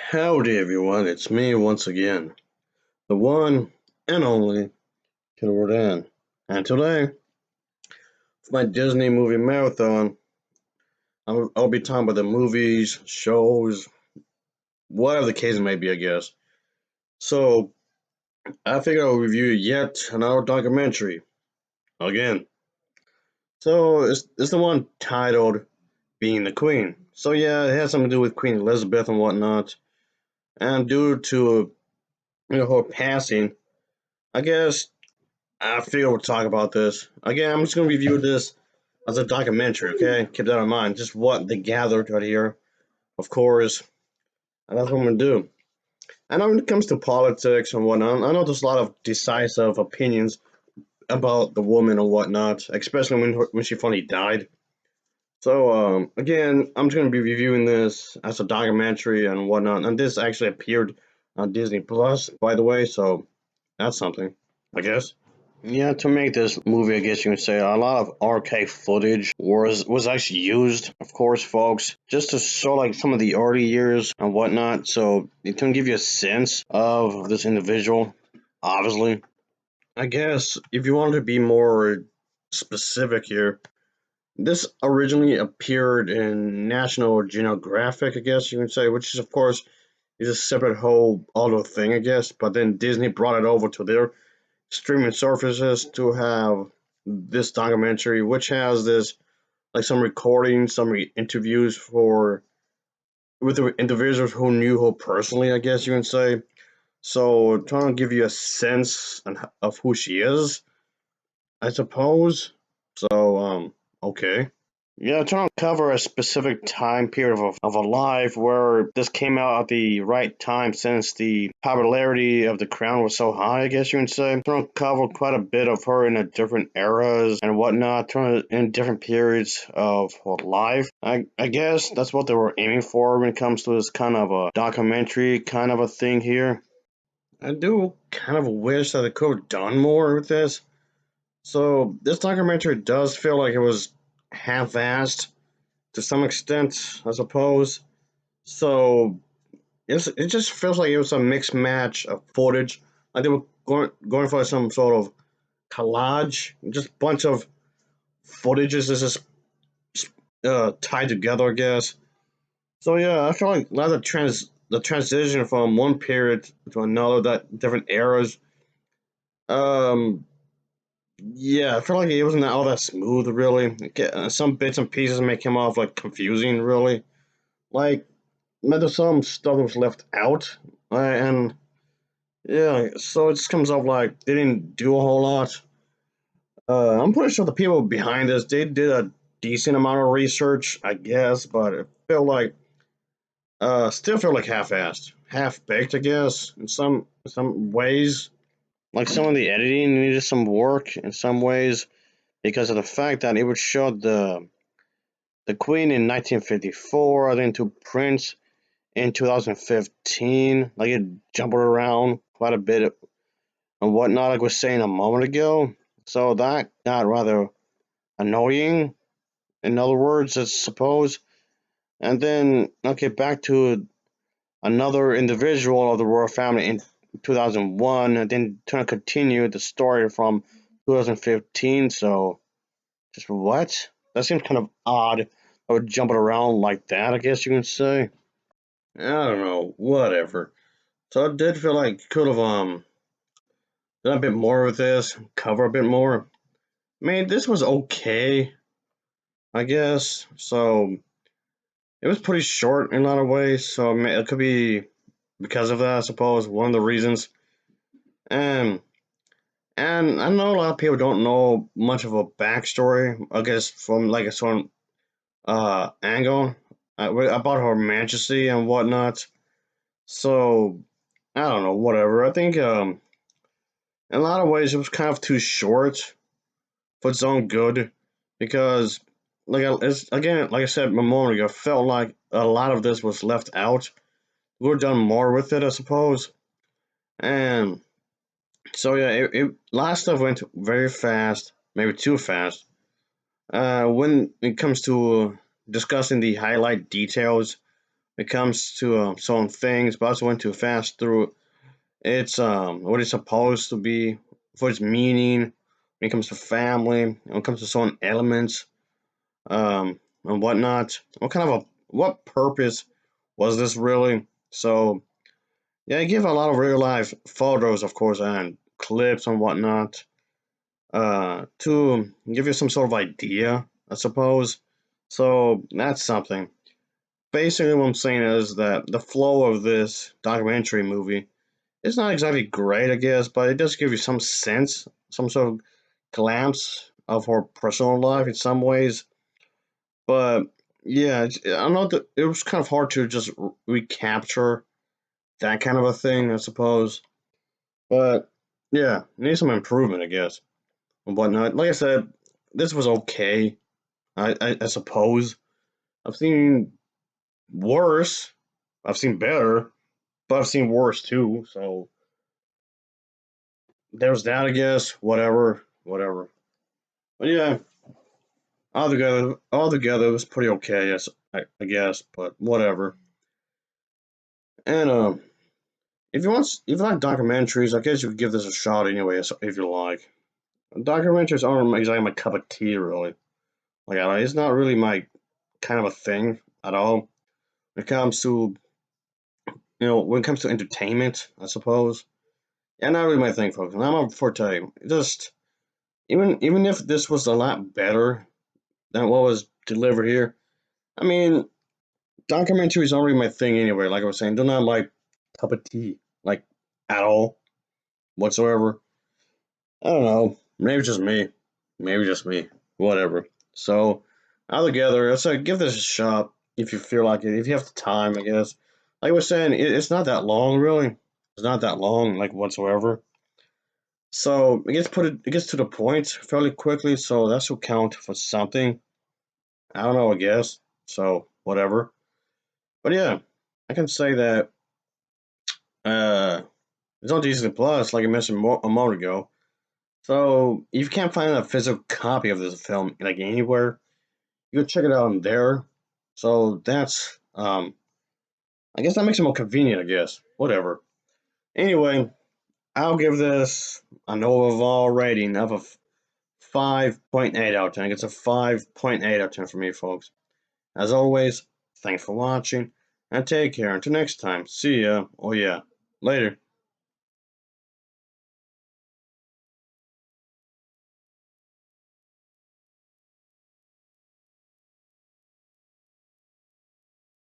Howdy everyone, it's me once again, the one and only Kid Dan. And today, for my Disney movie marathon, I'll be talking about the movies, shows, whatever the case may be, I guess. So, I figured I'll review yet another documentary, again. So, it's the one titled Being the Queen. So yeah, it has something to do with Queen Elizabeth and whatnot. And due to her passing, I guess I feel we'll talk about this. Again, I'm just going to review this as a documentary, okay? Keep that in mind. Just what they gathered right here, of course. And that's what I'm going to do. I know when it comes to politics and whatnot, I know there's a lot of decisive opinions about the woman and whatnot, especially when she finally died. So, again, I'm just going to be reviewing this as a documentary and whatnot. And this actually appeared on Disney Plus, by the way, so that's something, I guess. Yeah, to make this movie, I guess you could say a lot of archive footage was actually used, of course, folks, just to show like some of the early years and whatnot. So it can give you a sense of this individual, obviously. I guess if you want to be more specific here, this originally appeared in National Geographic, I guess you can say, which is of course is a separate whole other thing, I guess. But then Disney brought it over to their streaming services to have this documentary, which has this like some recordings, some interviews for with the individuals who knew her personally, I guess you can say. So trying to give you a sense of who she is, I suppose. So okay. Yeah, trying to cover a specific time period of a life where this came out at the right time since the popularity of the crown was so high, I guess you can say. Trying to cover quite a bit of her in the different eras and whatnot, trying to, in different periods of her life. I guess that's what they were aiming for when it comes to this kind of a documentary kind of a thing here. I do kind of wish that they could have done more with this. So this documentary does feel like it was half-assed to some extent, I suppose. So it just feels like it was a mixed match of footage. Like they were going for some sort of collage, just a bunch of footages is just tied together, I guess. So yeah, I feel like a lot of the transition from one period to another, that different eras. Um, yeah, I feel like it wasn't all that smooth, really. Some bits and pieces may come off like confusing, really. Like maybe some stuff was left out, and yeah, so it just comes off like they didn't do a whole lot. I'm pretty sure the people behind this they did a decent amount of research, I guess, but it felt like still felt like half-assed, half-baked, I guess, in some ways. Like some of the editing needed some work in some ways because of the fact that it would show the Queen in 1954, then to Prince in 2015. Like it jumped around quite a bit and whatnot, like I was saying a moment ago. So that got rather annoying, in other words, I suppose. And then, okay, back to another individual of the royal family in 2001, and then trying to continue the story from 2015. So, just what? That seems kind of odd. I would jump it around like that, I guess you can say. I don't know, whatever. So I did feel like could have done a bit more with this, cover a bit more. I mean, this was okay, I guess. So it was pretty short in a lot of ways. So I mean, it could be because of that, I suppose. One of the reasons. And and I know a lot of people don't know much of a backstory. I guess from like a certain angle about her majesty and whatnot. So I don't know, whatever. I think in a lot of ways it was kind of too short for its own good because it's again like I said a moment ago, I felt like a lot of this was left out. We have done more with it, I suppose. And so yeah, a lot of stuff went very fast, maybe too fast. When it comes to discussing the highlight details it comes to some things, but I also went too fast through it's what it's supposed to be for its meaning when it comes to family, when it comes to certain elements, and whatnot. What purpose was this really? So yeah, I give a lot of real life photos, of course, and clips and whatnot, to give you some sort of idea, I suppose. So that's something. Basically, what I'm saying is that the flow of this documentary movie is not exactly great, I guess, but it does give you some sense, some sort of glimpse of her personal life in some ways. But yeah, I know that it was kind of hard to just recapture that kind of a thing, I suppose. But yeah, it needs some improvement, I guess, and whatnot. Like I said, this was okay, I suppose. I've seen worse, I've seen better, but I've seen worse too. So there's that, I guess. Whatever. But yeah, altogether, it was pretty okay. Yes, I guess, but whatever. And if you like documentaries, I guess you could give this a shot anyway, if you like. Documentaries aren't exactly my cup of tea, really. Like, it's not really my kind of a thing at all. When it comes to, when it comes to entertainment, I suppose. Yeah, not really my thing, folks. Not my forte. Just even if this was a lot better than what was delivered here, I mean, documentaries aren't really my thing anyway. Like I was saying, they're not my cup of tea, like at all whatsoever. I don't know. Maybe just me. Maybe just me. Whatever. So, altogether, let's give this a shot if you feel like it. If you have the time, I guess. Like I was saying, it's not that long, really. It's not that long, like whatsoever. So it gets to the point fairly quickly. So that should count for something. I don't know. I guess. So whatever. But yeah, I can say that uh, it's on Disney Plus, like I mentioned a moment ago. So if you can't find a physical copy of this film like anywhere, you can check it out on there. So that's I guess that makes it more convenient, I guess. Whatever. Anyway, I'll give this an overall rating of a 5.8 out of 10. It's a 5.8 out of 10 for me, folks. As always, thanks for watching, and take care. Until next time, see ya. Oh yeah, later.